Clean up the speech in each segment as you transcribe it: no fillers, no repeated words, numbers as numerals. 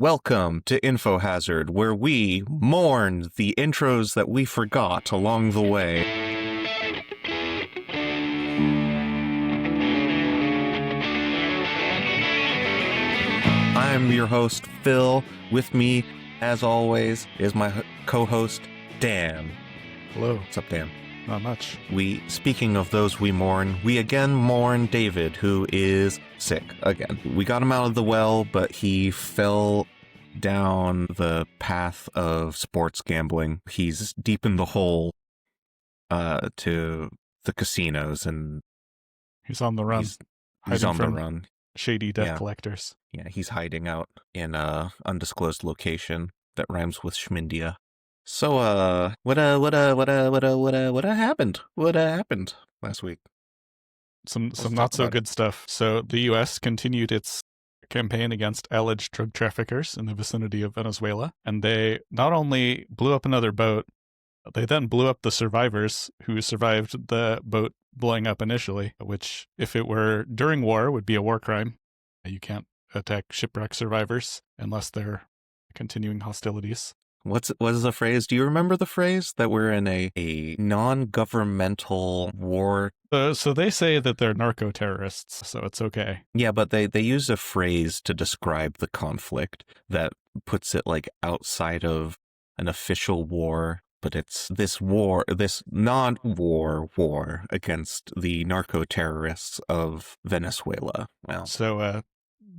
Welcome to Info Hazard, where we mourn the intros that we forgot along the way. I'm your host, Phil. With me, as always, is my co-host, Dan. Hello. What's up, Dan? Not much. Speaking of those we mourn, we again mourn David, who is sick again. We got him out of the well, but he fell down the path of sports gambling. He's deep in the hole to the casinos, and he's on the run. He's on the run. Shady debt collectors. Yeah, he's hiding out in a undisclosed location that rhymes with Schmindia. So, what happened? What happened last week? Some not so good stuff. So the U.S. continued its campaign against alleged drug traffickers in the vicinity of Venezuela, and they not only blew up another boat, they then blew up the survivors who survived the boat blowing up initially, which, if it were during war, would be a war crime. You can't attack shipwreck survivors unless they're continuing hostilities. What is the phrase? Do you remember the phrase that we're in a non-governmental war? So they say that they're narco-terrorists, so it's okay. Yeah, but they use a phrase to describe the conflict that puts it like outside of an official war, but it's this non-war war against the narco-terrorists of Venezuela. Well, so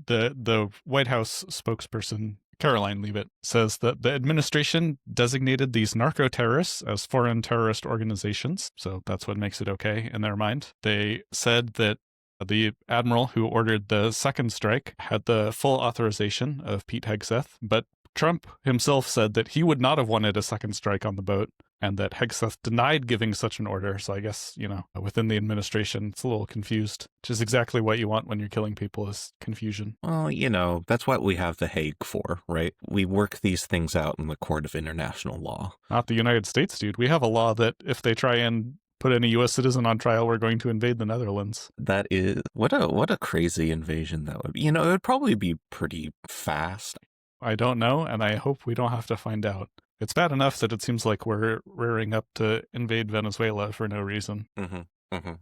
the White House spokesperson, Caroline Leavitt, says that the administration designated these narco-terrorists as foreign terrorist organizations, so that's what makes it okay in their mind. They said that the admiral who ordered the second strike had the full authorization of Pete Hegseth, but Trump himself said that he would not have wanted a second strike on the boat, and that Hegseth denied giving such an order. So I guess, within the administration, it's a little confused, which is exactly what you want when you're killing people, is confusion. Well, that's what we have The Hague for, right? We work these things out in the court of international law. Not the United States, dude. We have a law that if they try and put any U.S. citizen on trial, we're going to invade the Netherlands. That is, what a crazy invasion that would be. It would probably be pretty fast. I don't know, and I hope we don't have to find out. It's bad enough that it seems like we're rearing up to invade Venezuela for no reason.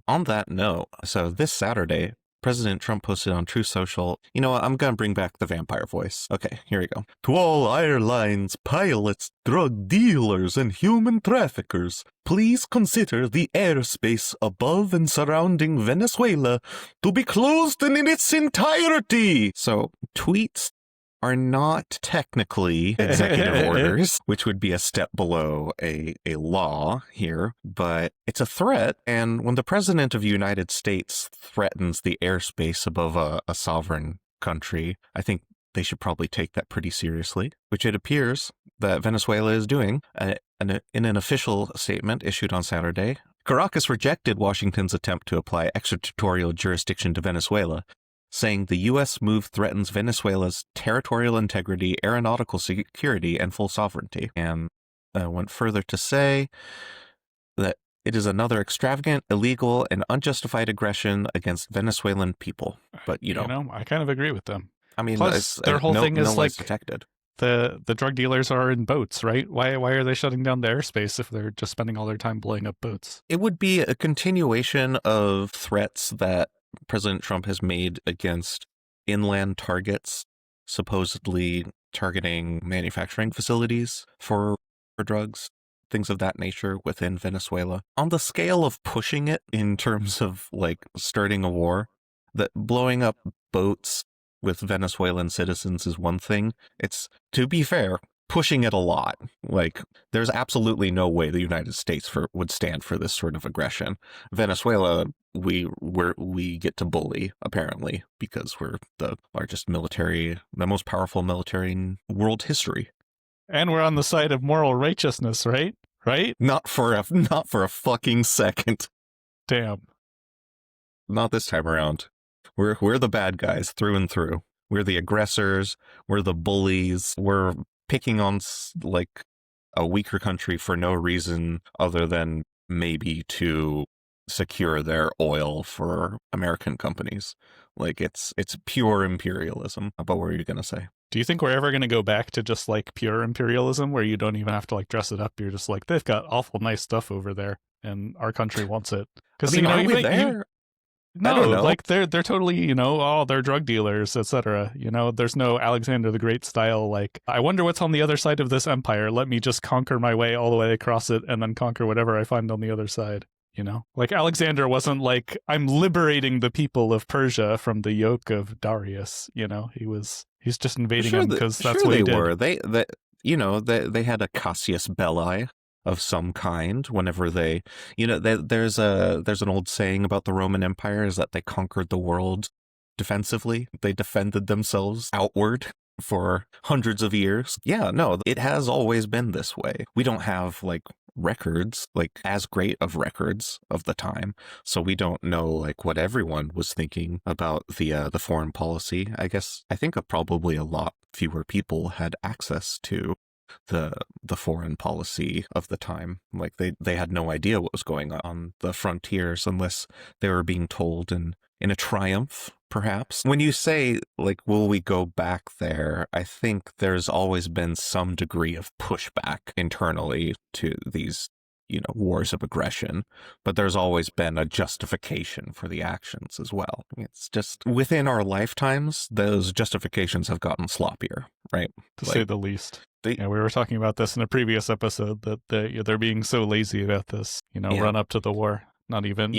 On that note, so this Saturday, President Trump posted on Truth Social, I'm going to bring back the vampire voice. Okay, here we go. To all airlines, pilots, drug dealers, and human traffickers, please consider the airspace above and surrounding Venezuela to be closed in its entirety. So, tweets are not technically executive orders, which would be a step below a law here, but it's a threat. And when the president of the United States threatens the airspace above a sovereign country, I think they should probably take that pretty seriously, which it appears that Venezuela is doing. In an official statement issued on Saturday, Caracas rejected Washington's attempt to apply extraterritorial jurisdiction to Venezuela, saying the U.S. move threatens Venezuela's territorial integrity, aeronautical security, and full sovereignty, and went further to say that it is another extravagant, illegal, and unjustified aggression against Venezuelan people. But, I kind of agree with them. I mean, plus, their whole thing is like protected. The drug dealers are in boats, right? Why are they shutting down the airspace if they're just spending all their time blowing up boats? It would be a continuation of threats that President Trump has made against inland targets, supposedly targeting manufacturing facilities for drugs, things of that nature within Venezuela. On the scale of pushing it in terms of like starting a war, that blowing up boats with Venezuelan citizens is one thing. It's, to be fair, pushing it a lot. Like, there's absolutely no way the United States would stand for this sort of aggression. Venezuela, we get to bully, apparently, because we're the most powerful military in world history. And we're on the side of moral righteousness, right? Right? Not for a fucking second. Damn. Not this time around. We're the bad guys through and through. We're the aggressors. We're the bullies. We're picking on like a weaker country for no reason other than maybe to secure their oil for American companies. Like, it's pure imperialism. But what were you going to say? Do you think we're ever going to go back to just like pure imperialism where you don't even have to like dress it up? You're just like, they've got awful nice stuff over there and our country wants it. I Because, mean, are we even there? I no, don't know. like they're totally, they're drug dealers, etc. There's no Alexander the Great style, like, I wonder what's on the other side of this empire. Let me just conquer my way all the way across it and then conquer whatever I find on the other side. Like Alexander wasn't like, I'm liberating the people of Persia from the yoke of Darius. He's just invading them because that's what they he did. were. They had a casus belli of some kind whenever there's an old saying about the Roman Empire is that they conquered the world defensively. They defended themselves outward for hundreds of years. Yeah, no, it has always been this way. We don't have like records, like as great of records of the time, so we don't know like what everyone was thinking about the foreign policy. I think probably a lot fewer people had access to the foreign policy of the time. Like they had no idea what was going on the frontiers unless they were being told in a triumph, perhaps. When you say like, will we go back there, I think there's always been some degree of pushback internally to these wars of aggression, but there's always been a justification for the actions as well. It's just within our lifetimes, those justifications have gotten sloppier, right? To say the least. We were talking about this in a previous episode that they're being so lazy about this, run up to the war, not even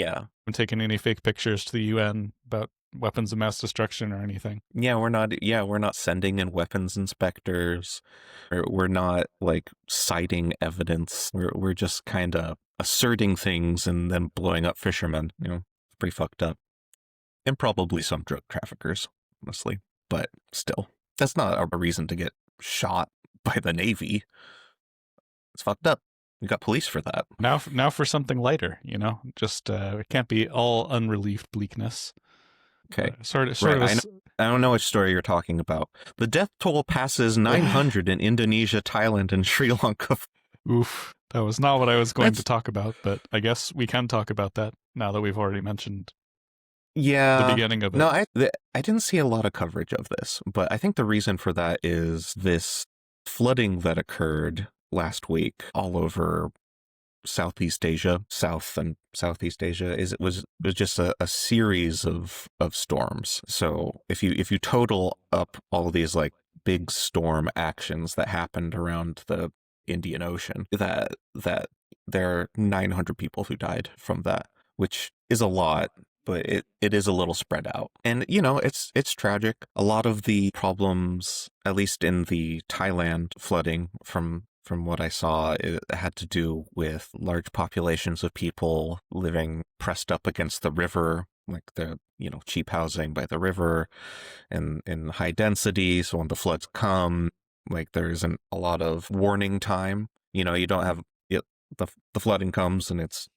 taking any fake pictures to the UN about weapons of mass destruction or anything. We're not sending in weapons inspectors. We're not like citing evidence. We're just kind of asserting things and then blowing up fishermen. It's pretty fucked up. And probably some drug traffickers, honestly. But still, that's not a reason to get shot by the Navy. It's fucked up. You got police for that. Now for something lighter, just it can't be all unrelieved bleakness. Okay. I don't know which story you're talking about. The death toll passes 900 in Indonesia, Thailand, and Sri Lanka. Oof. That was not what I was going to talk about, but I guess we can talk about that now that we've already mentioned the beginning of it. No, I didn't see a lot of coverage of this, but I think the reason for that is this flooding that occurred last week all over Southeast Asia, South and Southeast Asia. It was just a series of storms. So if you total up all of these like big storm actions that happened around the Indian Ocean, that there are 900 people who died from that, which is a lot, but it is a little spread out. And it's tragic. A lot of the problems, at least in the Thailand flooding, from what I saw, it had to do with large populations of people living pressed up against the river, like the cheap housing by the river and in high density. So when the floods come, like there isn't a lot of warning time. You don't have the flooding comes and it's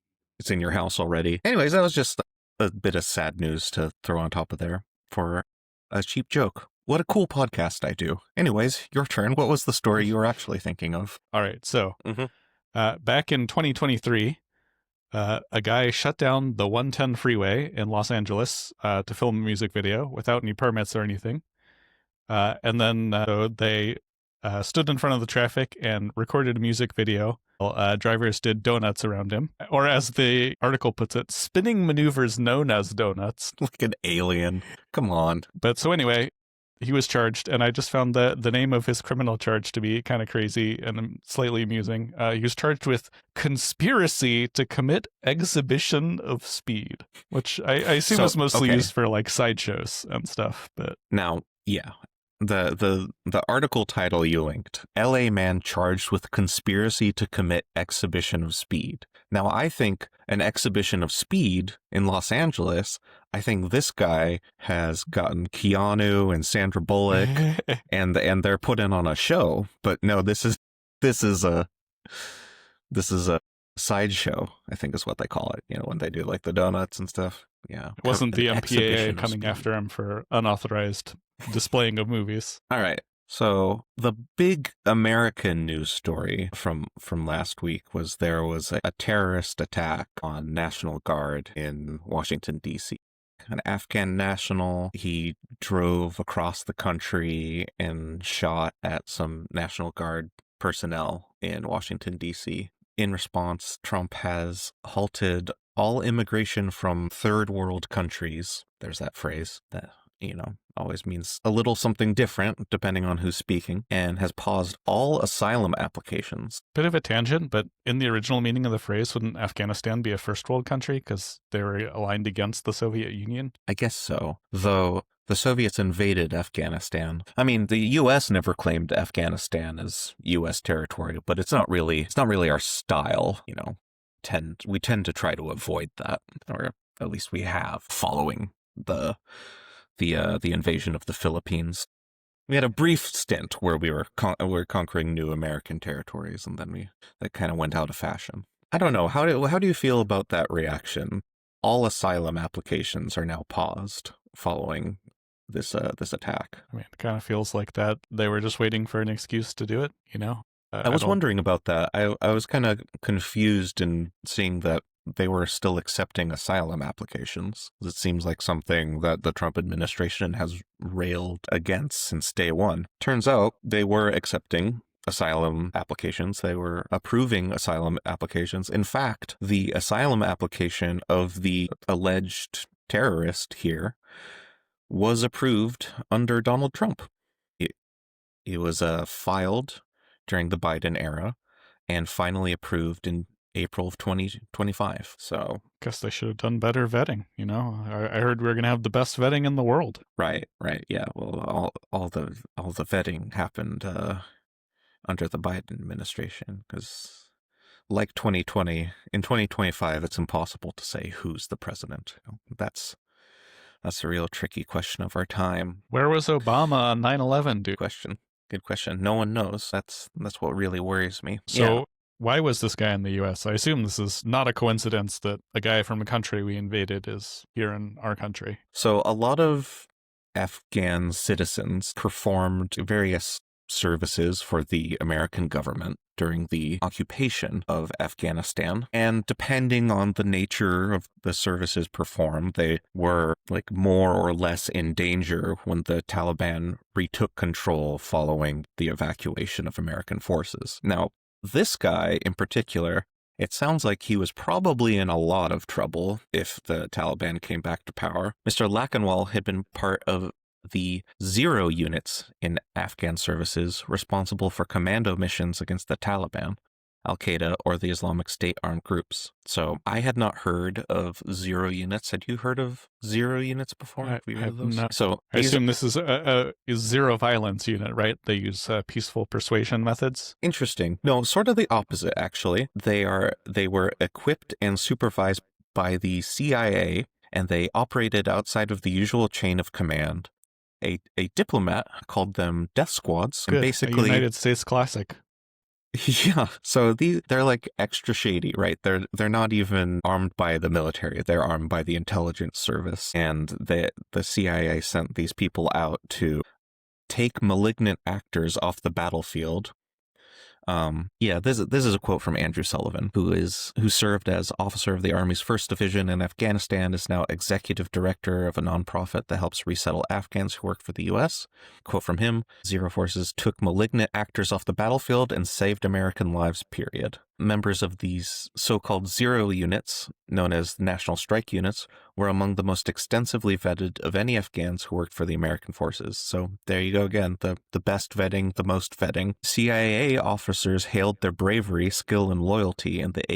in your house already. Anyways, that was just a bit of sad news to throw on top of there for a cheap joke. What a cool podcast I do. Anyways, your turn. What was the story you were actually thinking of? All right. So back in 2023, a guy shut down the 110 freeway in Los Angeles to film a music video without any permits or anything. And then they stood in front of the traffic and recorded a music video. Drivers did donuts around him, or as the article puts it, spinning maneuvers known as donuts. Like an alien. Come on. But so anyway, he was charged, and I just found the name of his criminal charge to be kind of crazy and slightly amusing. He was charged with conspiracy to commit exhibition of speed, which I assume was mostly used for like sideshows and stuff. But now, the article title you linked, LA man charged with conspiracy to commit exhibition of speed. Now, I think an exhibition of speed in Los Angeles, I think this guy has gotten Keanu and Sandra Bullock and they're put in on a show. But no, this is a sideshow, I think is what they call it, when they do like the donuts and stuff. Yeah. It wasn't the MPAA coming after him for unauthorized displaying of movies. All right. So the big American news story from last week was there was a terrorist attack on National Guard in Washington, D.C. an Afghan national. He drove across the country and shot at some National Guard personnel in Washington, D.C. In response, Trump has halted all immigration from third world countries. There's that phrase that, always means a little something different depending on who's speaking, and has paused all asylum applications. Bit of a tangent, but in the original meaning of the phrase, wouldn't Afghanistan be a first world country because they were aligned against the Soviet Union? I guess so, though the Soviets invaded Afghanistan. I mean, the U.S. never claimed Afghanistan as U.S. territory, but it's not really our style. We tend to try to avoid that, or at least we have, following the invasion of the Philippines. We had a brief stint where we were conquering new American territories, and then that kind of went out of fashion. I don't know. How do you feel about that reaction? All asylum applications are now paused following this attack. I mean, it kind of feels like that they were just waiting for an excuse to do it, I was wondering about that. I was kind of confused in seeing that they were still accepting asylum applications. It seems like something that the Trump administration has railed against since day one. Turns out they were accepting asylum applications. They were approving asylum applications. In fact, the asylum application of the alleged terrorist here was approved under Donald Trump. It was filed during the Biden era and finally approved in April of 2025. So guess they should have done better vetting. I heard we were going to have the best vetting in the world. Right. Yeah. Well, all the vetting happened under the Biden administration, because like 2020, in 2025, it's impossible to say who's the president. That's a real tricky question of our time. Where was Obama on 9/11, dude? Good question. No one knows. That's what really worries me. So why was this guy in the U.S.? I assume this is not a coincidence that a guy from a country we invaded is here in our country. So a lot of Afghan citizens performed various services for the American government during the occupation of Afghanistan. And depending on the nature of the services performed, they were more or less in danger when the Taliban retook control following the evacuation of American forces. Now, this guy in particular, it sounds like he was probably in a lot of trouble if the Taliban came back to power. Mr. Lakanwal had been part of the 0 units in Afghan services responsible for commando missions against the Taliban, Al-Qaeda, or the Islamic State armed groups. So I had not heard of 0 units. Had you heard of 0 units before? Have you heard of those? Not. So I assume this is a zero violence unit, right? They use peaceful persuasion methods. Interesting. No, sort of the opposite, actually. They were equipped and supervised by the CIA, and they operated outside of the usual chain of command. A diplomat called them death squads. Good. And basically, a United States classic. Yeah, so they're extra shady, right? They're not even armed by the military. They're armed by the intelligence service, and the CIA sent these people out to take malignant actors off the battlefield. This is a quote from Andrew Sullivan, who served as officer of the Army's 1st Division in Afghanistan, is now executive director of a nonprofit that helps resettle Afghans who work for the U.S. Quote from him: "Zero forces took malignant actors off the battlefield and saved American lives, period." Members of these so-called 0 units, known as National Strike Units, were among the most extensively vetted of any Afghans who worked for the American forces. So there you go again, the best vetting, the most vetting. CIA officers hailed their bravery, skill, and loyalty, and the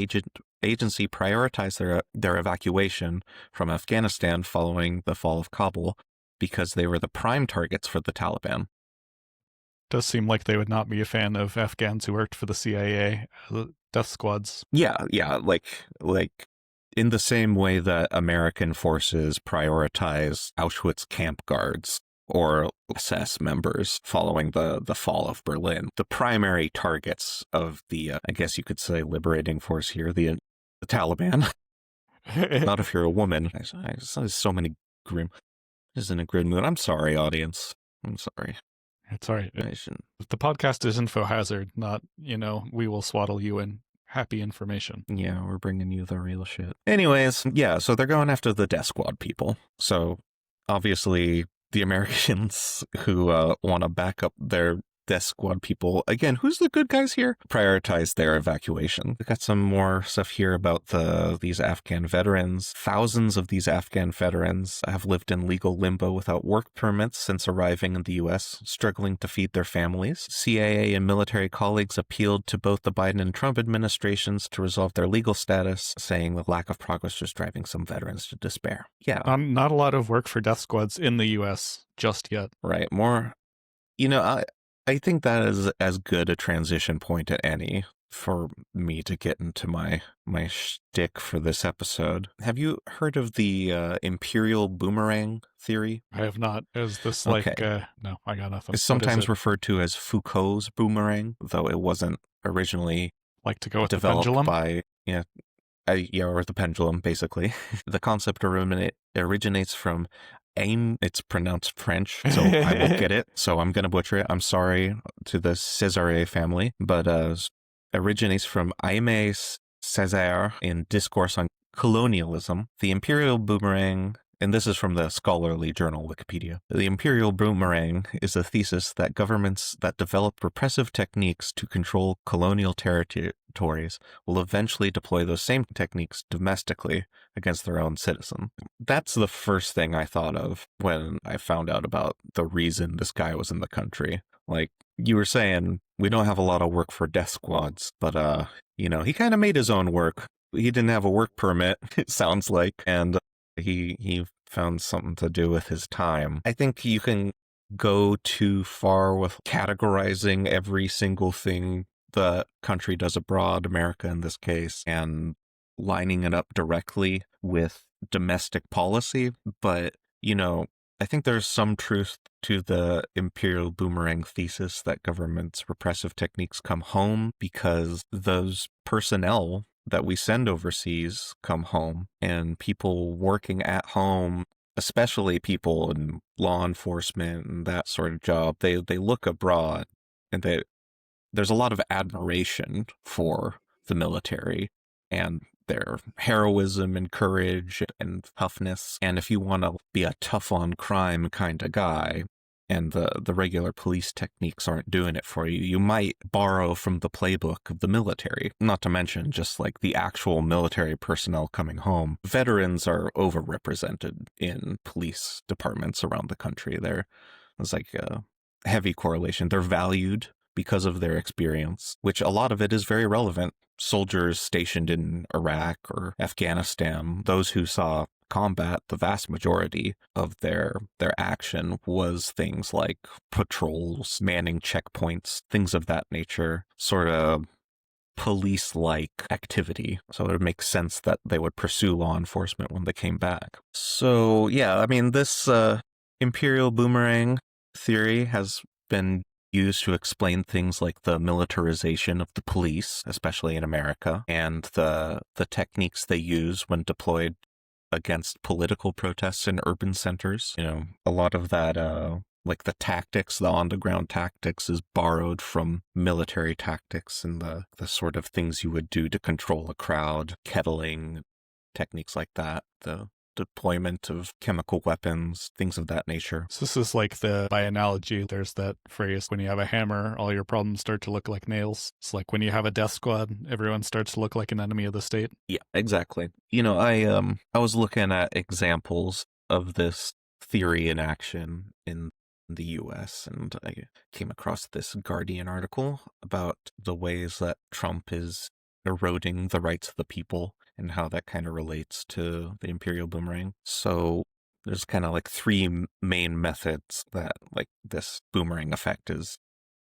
agency prioritized their evacuation from Afghanistan following the fall of Kabul because they were the prime targets for the Taliban. Does seem like they would not be a fan of Afghans who worked for the CIA, death squads. Yeah, like in the same way that American forces prioritize Auschwitz camp guards or SS members following the fall of Berlin. The primary targets of the, I guess you could say, liberating force here, the Taliban. Not if you're a woman. I so many grim. This is in a grim mood. I'm sorry, audience. I'm sorry. It's all right. The podcast is info hazard, not, we will swaddle you in happy information. Yeah, we're bringing you the real shit. Anyways, yeah, so they're going after the Death Squad people. So obviously, the Americans who want to back up their Death Squad people, again, who's the good guys here? Prioritize their evacuation. We got some more stuff here about these Afghan veterans. Thousands of these Afghan veterans have lived in legal limbo without work permits since arriving in the U.S., struggling to feed their families. CIA and military colleagues appealed to both the Biden and Trump administrations to resolve their legal status, saying the lack of progress was driving some veterans to despair. Yeah. Not a lot of work for death squads in the U.S. just yet. Right. More, I think that is as good a transition point as any for me to get into my shtick for this episode. Have you heard of the Imperial Boomerang theory? I have not. Is this Okay. no, I got nothing. It's sometimes referred to as Foucault's boomerang, though it wasn't originally like to go with the developed pendulum? by, or the pendulum, basically. The concept originates from AIM. It's pronounced French, so I won't get it. So I'm going to butcher it. I'm sorry to the César family, but originates from Aimé Césaire in Discourse on Colonialism. The Imperial Boomerang, and this is from the scholarly journal Wikipedia. The Imperial Boomerang is a thesis that governments that develop repressive techniques to control colonial territories will eventually deploy those same techniques domestically against their own citizen. That's the first thing I thought of when I found out about the reason this guy was in the country. Like you were saying, we don't have a lot of work for death squads, but he kind of made his own work. He didn't have a work permit, it sounds like, and he found something to do with his time. I think you can go too far with categorizing every single thing the country does abroad, America in this case, and lining it up directly with domestic policy. But, I think there's some truth to the Imperial Boomerang thesis that government's repressive techniques come home because those personnel that we send overseas come home, and people working at home, especially people in law enforcement and that sort of job, they look abroad, and there's a lot of admiration for the military and their heroism and courage and toughness. And if you want to be a tough on crime kind of guy, and the regular police techniques aren't doing it for you, you might borrow from the playbook of the military. Not to mention just like the actual military personnel coming home. Veterans are overrepresented in police departments around the country. There's like a heavy correlation. They're valued because of their experience, which a lot of it is very relevant. Soldiers stationed in Iraq or Afghanistan, those who saw combat, the vast majority of their action was things like patrols, manning checkpoints, things of that nature, sort of police-like activity. So it makes sense that they would pursue law enforcement when they came back. So yeah, I mean, this Imperial Boomerang theory has been used to explain things like the militarization of the police, especially in America, and the techniques they use when deployed against political protests in urban centers. A lot of that, like the tactics, the on-the-ground tactics is borrowed from military tactics and the sort of things you would do to control a crowd, kettling, techniques like that, the deployment of chemical weapons, things of that nature. So this is like by analogy, there's that phrase, when you have a hammer, all your problems start to look like nails. It's like when you have a death squad, everyone starts to look like an enemy of the state. Yeah, exactly. I was looking at examples of this theory in action in the US, and I came across this Guardian article about the ways that Trump is eroding the rights of the people and how that kind of relates to the Imperial Boomerang. So there's kind of like three main methods that like this boomerang effect is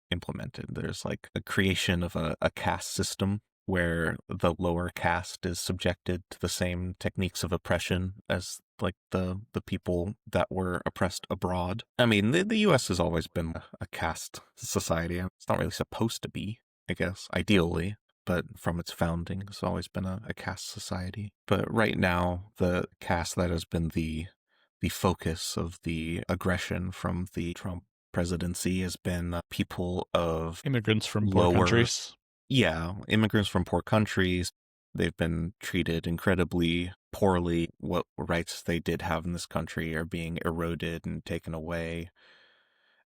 implemented. There's like a creation of a caste system where the lower caste is subjected to the same techniques of oppression as like the people that were oppressed abroad. I mean, the US has always been a caste society. It's not really supposed to be, I guess, ideally. But from its founding, it's always been a caste society. But right now, the caste that has been the focus of the aggression from the Trump presidency has been people of immigrants from poor countries. Yeah, immigrants from poor countries, they've been treated incredibly poorly. What rights they did have in this country are being eroded and taken away,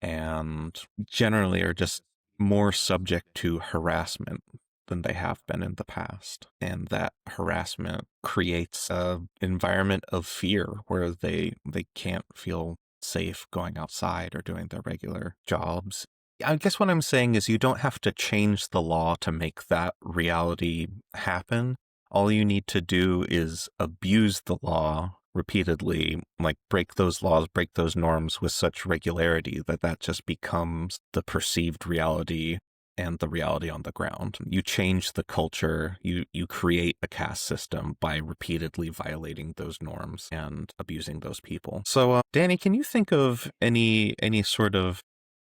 and generally are just more subject to harassment than they have been in the past. And that harassment creates a environment of fear where they can't feel safe going outside or doing their regular jobs. I guess what I'm saying is you don't have to change the law to make that reality happen. All you need to do is abuse the law repeatedly, like break those laws, break those norms with such regularity that that just becomes the perceived reality and the reality on the ground. You change the culture, you create a caste system by repeatedly violating those norms and abusing those people. So, Danny, can you think of any sort of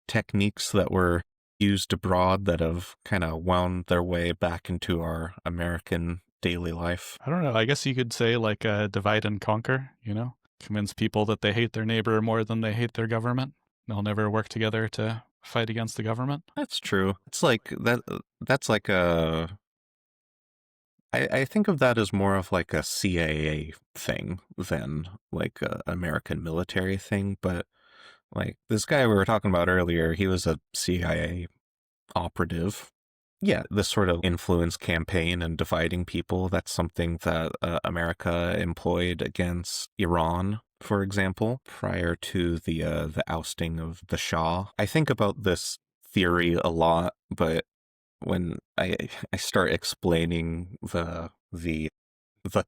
techniques that were used abroad that have kind of wound their way back into our American daily life? I don't know. I guess you could say like divide and conquer, you know? Convince people that they hate their neighbor more than they hate their government. They'll never work together to fight against the government. That's true. It's like that. That's like a. I think of that as more of like a CIA thing than like a American military thing. But like this guy we were talking about earlier, he was a CIA operative. Yeah, this sort of influence campaign and dividing people, that's something that America employed against Iran, for example, prior to the ousting of the Shah. I think about this theory a lot, but when I start explaining the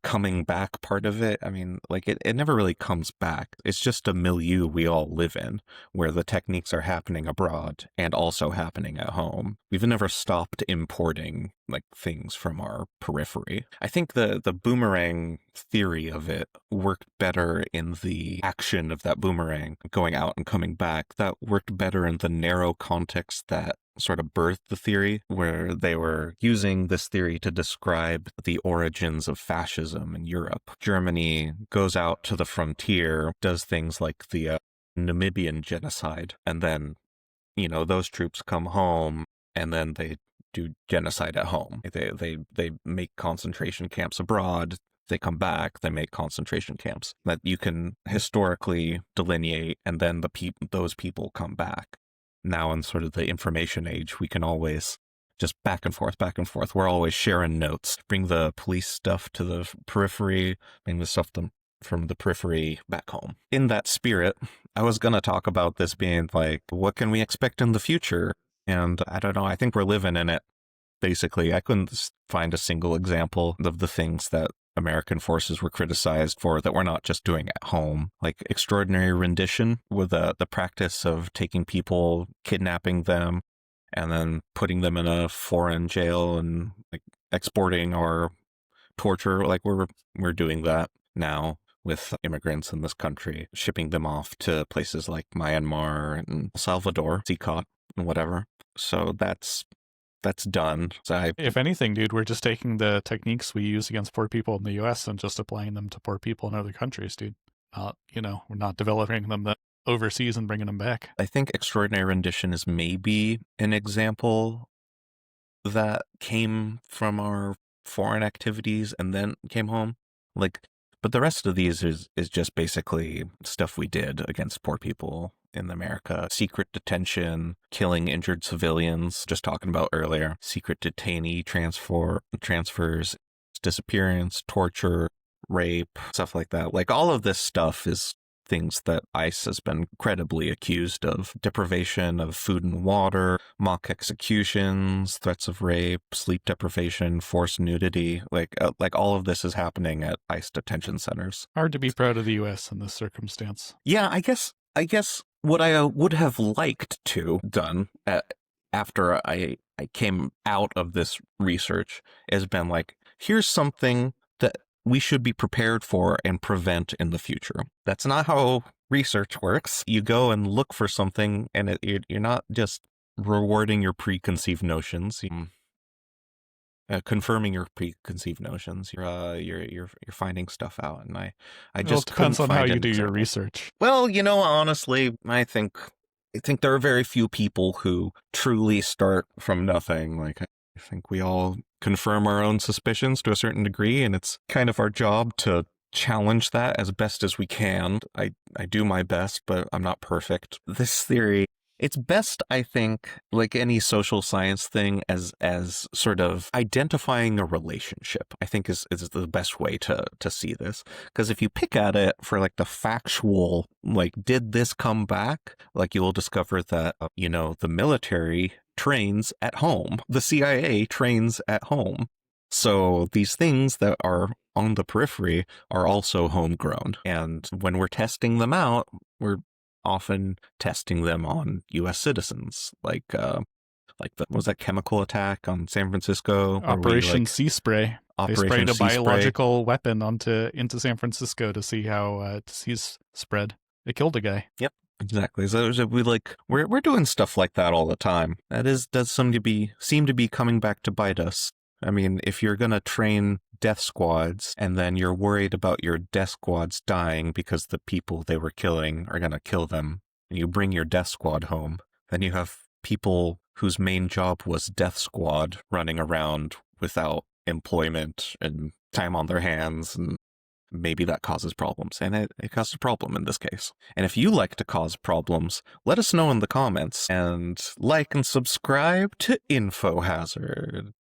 coming back part of it, I mean, like it never really comes back. It's just a milieu we all live in where the techniques are happening abroad and also happening at home. We've never stopped importing like things from our periphery. I think the boomerang theory of it worked better in the action of that boomerang going out and coming back. That worked better in the narrow context that sort of birthed the theory, where they were using this theory to describe the origins of fascism in Europe. Germany goes out to the frontier, does things like the Namibian genocide, and then, those troops come home and then they do genocide at home. They make concentration camps abroad. They come back, they make concentration camps that you can historically delineate, and then those people come back. Now in sort of the information age, we can always just back and forth, back and forth. We're always sharing notes. Bring the police stuff to the periphery, bring the stuff from the periphery back home. In that spirit, I was going to talk about this being like, what can we expect in the future? And I don't know, I think we're living in it. Basically, I couldn't find a single example of the things that American forces were criticized for that we're not just doing at home, like extraordinary rendition with the practice of taking people, kidnapping them, and then putting them in a foreign jail and like exporting or torture. Like we're doing that now with immigrants in this country, shipping them off to places like Myanmar and Salvador, Sikot, and whatever. So that's done. So If anything, dude, we're just taking the techniques we use against poor people in the US and just applying them to poor people in other countries, dude. We're not developing them overseas and bringing them back. I think extraordinary rendition is maybe an example that came from our foreign activities and then came home. Like, but the rest of these is just basically stuff we did against poor people in America. Secret detention, killing injured civilians, just talking about earlier. Secret detainee transfers, disappearance, torture, rape, stuff like that. Like all of this stuff is things that ICE has been credibly accused of. Deprivation of food and water, mock executions, threats of rape, sleep deprivation, forced nudity. Like all of this is happening at ICE detention centers. Hard to be proud of the US in this circumstance. Yeah, I guess what I would have liked to done after I came out of this research has been like, here's something that we should be prepared for and prevent in the future. That's not how research works. You go and look for something, and you're not just rewarding your preconceived notions. Confirming your preconceived notions. You're finding stuff out, and I just depends on how you do your example. research. Well, honestly, I think there are very few people who truly start from nothing. Like I think we all confirm our own suspicions to a certain degree, and it's kind of our job to challenge that as best as we can. I do my best, but I'm not perfect. This theory, it's best, I think, like any social science thing, as sort of identifying a relationship, I think is the best way to see this. Because if you pick at it for like the factual, like, did this come back? Like, you will discover that, the military trains at home. The CIA trains at home. So these things that are on the periphery are also homegrown. And when we're testing them out, we're often testing them on U.S. citizens, like was that chemical attack on San Francisco? Operation Sea Spray. They sprayed a Sea Spray. biological weapon into San Francisco to see how disease spread. It killed a guy. Yep, exactly. So we're doing stuff like that all the time. That does seem to be coming back to bite us. I mean, if you're gonna train death squads and then you're worried about your death squads dying because the people they were killing are gonna kill them, and you bring your death squad home, then you have people whose main job was death squad running around without employment and time on their hands, and maybe that causes problems. And it caused a problem in this case. And if you like to cause problems, let us know in the comments, and like and subscribe to Info Hazard.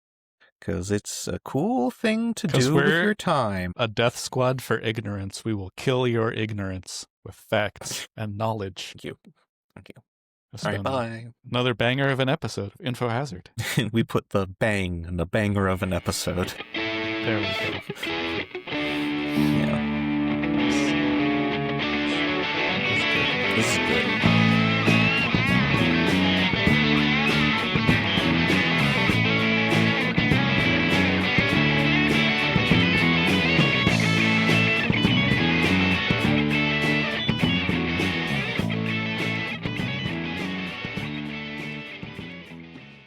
Because it's a cool thing to do with your time. A death squad for ignorance. We will kill your ignorance with facts and knowledge. Thank you. All right, bye. Another banger of an episode of Info Hazard. We put the bang in the banger of an episode. There we go. Yeah. This is good.